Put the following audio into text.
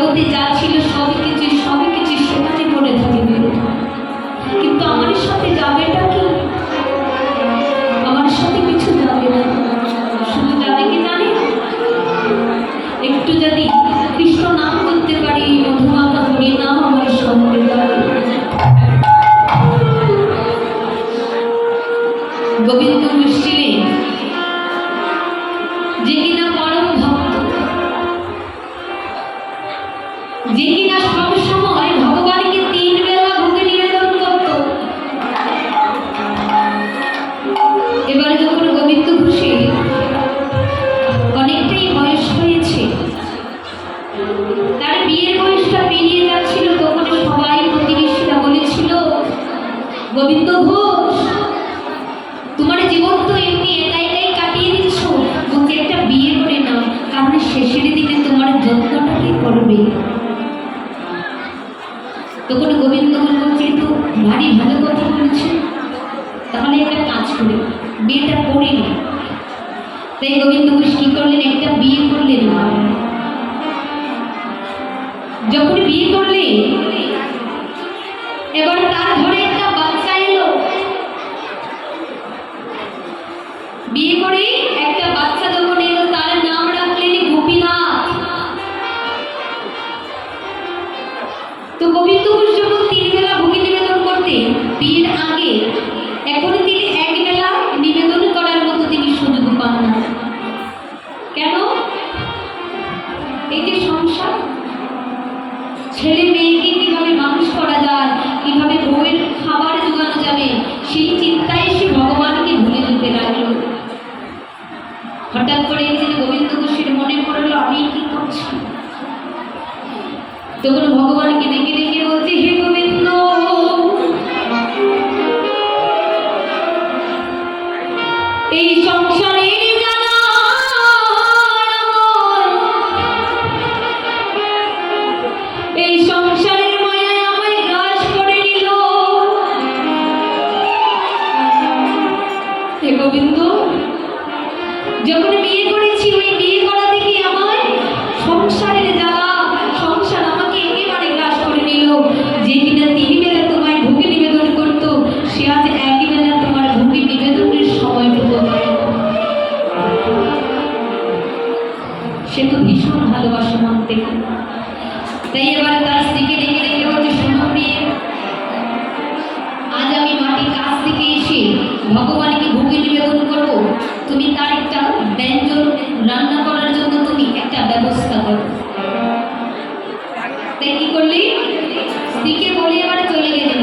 জগতে যা ছিল সবই কিছু সেখানে পড়ে থাকবে, কিন্তু আমার সাথে যাবেটা কি? আমার সাথে কিছু যাবে না। শুধু যাবে কি জানে, একটু যদি কৃষ্ণ নাম করতে পারি, মধুমাতা হরি নাম আমার সঙ্গে যাবে। গোবিন্দ ছিলেন যে কিনা পরম ভক্ত, যে কিনা সব সময় ভগবানকে 3 বেলা ভোগে নিবেদন করত। এবারে যখন গোবিন্দ ঘোষের অনেকটাই বয়স হয়েছে, তার বিয়ের বয়সটা পেরিয়ে যাচ্ছিল, তখন সবাই প্রতিবেশীরা বলেছিল, গোবিন্দ ঘোষ তোমার জীবন তো এমনি একাই কাটিয়ে দিচ্ছ, তুমি একটা বিয়ে করে নাও, কারণ শেষের দিনে তোমার যত্নটা কি করবে। তখন গোবিন্দ বলছে, তো ভারী ভালো কথা বলছে, তাহলে একটা কাজ করে বিয়েটা করে নি। তাই গোবিন্দ ঘোষ কি করলেন, একটা বিয়ে করলেন। যখন বিয়ে করলে এবার তার ঘরে একটা বাচ্চা এলো। বিয়ে করে একটা বাচ্চা যখন এলো, তার নাম রাখলেন গোপীনাথ। তো গোবিন্দ ঘোষ যখন 3 বেলা ভোগে নিবেদন করতেন বিয়ের আগে, এখন তিনি 1 বেলা নিবেদন করার মতো তিনি সুযোগ পান না। কেন? এই যে সংসার, ছেলে মেয়েকে কিভাবে মানুষ করা যায়, কিভাবে বউয়ের খাবার জোগানো যাবে, সেই চিন্তায় সে ভগবানকে ভুলে যেতে লাগলো। হঠাৎ করে একদিন গোবিন্দ ঘোষের মনে পড়লো, আমি কি করছি। তখন ভগবানকে ডেকে ডেকে বলছে, হে গোবিন্দ, এই সংসারের জ্বালা, এই সংসারের মায়ায় আমায় গ্রাস করে নিল। হে গোবিন্দ, যখন বিয়ে করেছি ওই বিয়ে করা থেকে আমার সংসারের জ্বালা, সংসার আমাকে একেবারে গ্রাস করে নিল। যে কিনা 3 বেলা তোমায় ভোগে নিবেদন করতো, সে আজ 1 বেলা তোমার ভোগে নিবেদনের সময় পেতে পারে। সে তো ভীষণ ভালোবাসে মন থেকে। তাই এবার তার স্ত্রীকে ডেকে ডেকে বলছে, শোনো প্রিয়ে, আজ আমি মাটির কাছ থেকে এসে ভগবানকে ভোগে নিবেদন করব, তুমি তার একটা ব্যঞ্জন রান্না করার জন্য তুমি একটা ব্যবস্থা করো। তাই কি করলি, স্ত্রীকে বলে এবারে চলে গেলেন।